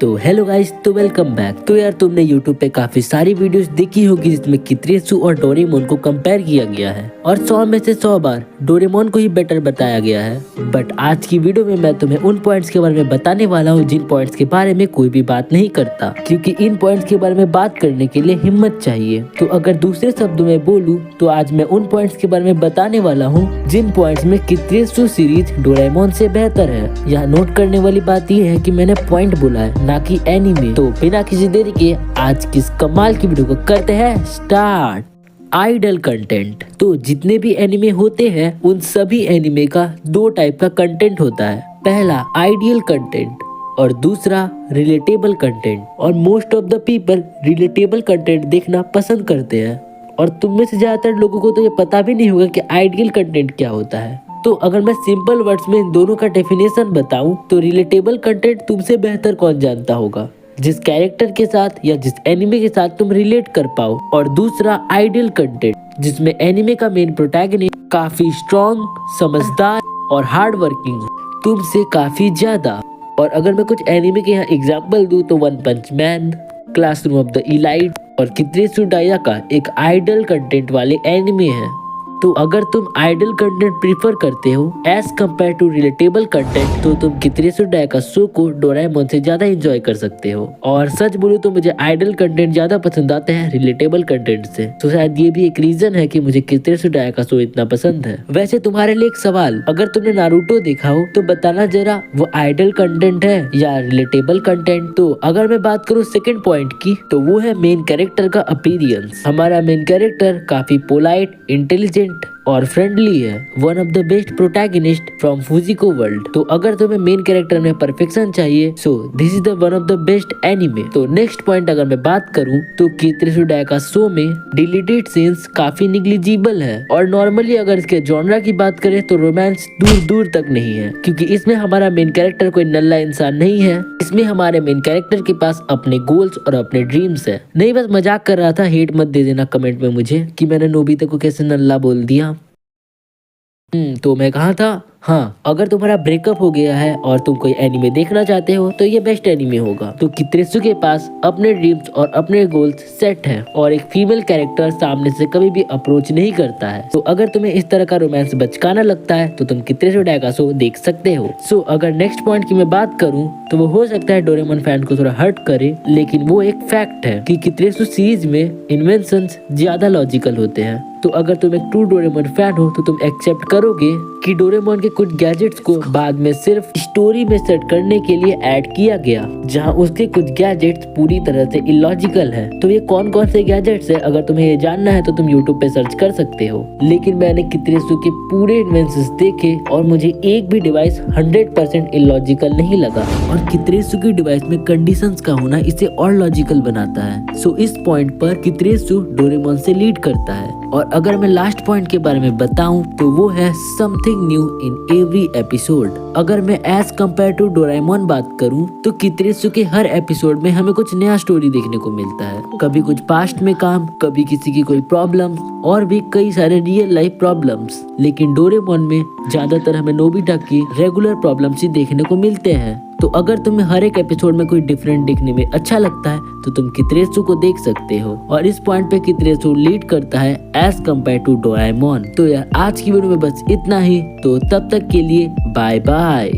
तो hello guys, तो welcome back. तो यार तुमने यूट्यूब पे काफी सारी वीडियोस देखी होगी जिसमें कित्रेसु और डोरेमोन को कंपेयर किया गया है और 100 में से 100 बार डोरेमोन को ही बेटर बताया गया है। बट आज की वीडियो में मैं तुम्हें उन पॉइंट्स के बारे में बताने वाला हूँ जिन पॉइंट्स के बारे में कोई भी बात नहीं करता, क्योंकि इन पॉइंट्स के बारे में बात करने के लिए हिम्मत चाहिए। तो अगर दूसरे शब्दों में बोलूँ तो आज मैं उन पॉइंट्स के बारे में बताने वाला हूँ जिन पॉइंट्स में कित्रेसु सीरीज डोरेमोन से बेहतर है। यहाँ नोट करने वाली बात यह है कि मैंने पॉइंट बोला है, ना कि एनीमे। तो बिना किसी देरी के आज की इस कमाल की वीडियो को करते हैं स्टार्ट। Idol content. तो जितने भी एनिमे होते हैं उन सभी एनिमे का दो टाइप का कंटेंट होता है। पहला आइडियल कंटेंट और दूसरा रिलेटेबल कंटेंट। और most of the people relatable content देखना पसंद करते हैं और तुम में से ज्यादातर लोगों को तो ये पता भी नहीं होगा कि आइडियल कंटेंट क्या होता है। तो अगर मैं सिंपल वर्ड्स में इन दोनों का डेफिनेशन बताऊं तो रिलेटेबल कंटेंट तुमसे बेहतर कौन जानता होगा, जिस कैरेक्टर के साथ या जिस एनिमे के साथ तुम रिलेट कर पाओ। और दूसरा आइडियल कंटेंट, जिसमें एनिमे का मेन प्रोटैगनिस्ट काफी स्ट्रॉन्ग, समझदार और हार्ड वर्किंग हो तुमसे काफी ज्यादा। और अगर मैं कुछ एनिमे के यहाँ एग्जाम्पल दूं तो one punch man, classroom of the elite और कित्रेसु डायका एक आइडल कंटेंट वाले एनिमे हैं। तो अगर तुम आइडल कंटेंट प्रीफर करते हो as compare to relatable content तो तुम कित्रेसु डायका शो को डोरेमोन से ज्यादा एंजॉय कर सकते हो। और सच बोलूं तो मुझे आइडल कंटेंट ज्यादा पसंद आते हैं रिलेटेबल कंटेंट से। तो शायद ये भी एक रीजन है कि मुझे कित्रेसु डायका शो इतना पसंद है। वैसे तुम्हारे लिए एक सवाल, अगर तुमने नारुतो देखा हो तो बताना जरा वो आइडल कंटेंट है या रिलेटेबल कंटेंट। तो अगर मैं बात करूँ सेकेंड पॉइंट की तो वो है मेन कैरेक्टर का अपीयरेंस। हमारा मेन कैरेक्टर काफी पोलाइट, इंटेलिजेंट और फ्रेंडली है, one of the best protagonist from Fujiko world. तो अगर तुम्हें मेन कैरेक्टर में परफेक्शन चाहिए so this is the one of the best anime. तो नेक्स्ट पॉइंट अगर मैं बात करूं तो कित्रेसु डायका शो में डिलीटेड सीन्स काफी निग्लिजिबल है और नॉर्मली अगर इसके जॉनरा की बात करें तो रोमांस दूर दूर तक नहीं है, क्योंकि इसमें हमारा मेन कैरेक्टर कोई नल्ला इंसान नहीं है। इसमें हमारे मेन कैरेक्टर के पास अपने गोल्स और अपने ड्रीम्स है। नहीं, बस मजाक कर रहा था, हेट मत दे देना कमेंट में मुझे कि मैंने नोबिता को कैसे नल्ला बोल दिया। तो मैं कहा था, हाँ, अगर तुम्हारा ब्रेकअप हो गया है और तुम कोई एनिमे देखना चाहते हो तो ये बेस्ट एनिमे होगा। तो कित्रेसु के पास अपने ड्रीम्स और अपने गोल्स सेट हैं और एक फीमेल कैरेक्टर सामने से कभी भी अप्रोच नहीं करता है। तो अगर तुम्हें इस तरह का रोमांस बचकाना लगता है तो तुम कित्रेसु डायका शो देख सकते हो। सो अगर नेक्स्ट पॉइंट की मैं बात करूँ तो वो हो सकता है डोरेमोन फैन को थोड़ा हर्ट करे, लेकिन वो एक फैक्ट है कि कित्रेसु सीरीज में इन्वेंशंस ज्यादा लॉजिकल होते हैं। तो अगर तुम एक ट्रू डोरेमोन फैन हो तो तुम एक्सेप्ट करोगे कि डोरेमोन के कुछ गैजेट्स को बाद में सिर्फ स्टोरी में सेट करने के लिए ऐड किया गया, जहां उसके कुछ गैजेट्स पूरी तरह से इलॉजिकल है। तो ये कौन कौन से गैजेट्स है, अगर तुम्हें ये जानना है तो तुम यूट्यूब पे सर्च कर सकते हो। लेकिन मैंने कित्रेसु के पूरे इन्वेंशंस देखे और मुझे एक भी डिवाइस 100% इलॉजिकल नहीं लगा। और कित्रेसु की डिवाइस में कंडीशंस का होना इसे और लॉजिकल बनाता है। सो इस पॉइंट पर कित्रेसु डोरेमोन से लीड करता है। और अगर मैं लास्ट पॉइंट के बारे में बताऊं तो वो है something new in every episode. अगर मैं एज कम्पेयर टू डोरेमोन बात करूं तो कित्रेसु के हर एपिसोड में हमें कुछ नया स्टोरी देखने को मिलता है। कभी कुछ पास्ट में काम, कभी किसी की कोई प्रॉब्लम और भी कई सारे रियल लाइफ प्रॉब्लम्स। लेकिन डोरेमोन में ज्यादातर हमें नोबिता की रेगुलर प्रॉब्लम्स ही देखने को मिलते हैं। तो अगर तुम्हें हर एक एपिसोड में कोई डिफरेंट देखने में अच्छा लगता है तो तुम कित्रेसु को देख सकते हो। और इस पॉइंट पे कित्रेसु लीड करता है एज कम्पेयर टू डोरेमोन। तो यार आज की वीडियो में बस इतना ही। तो तब तक के लिए बाय बाय।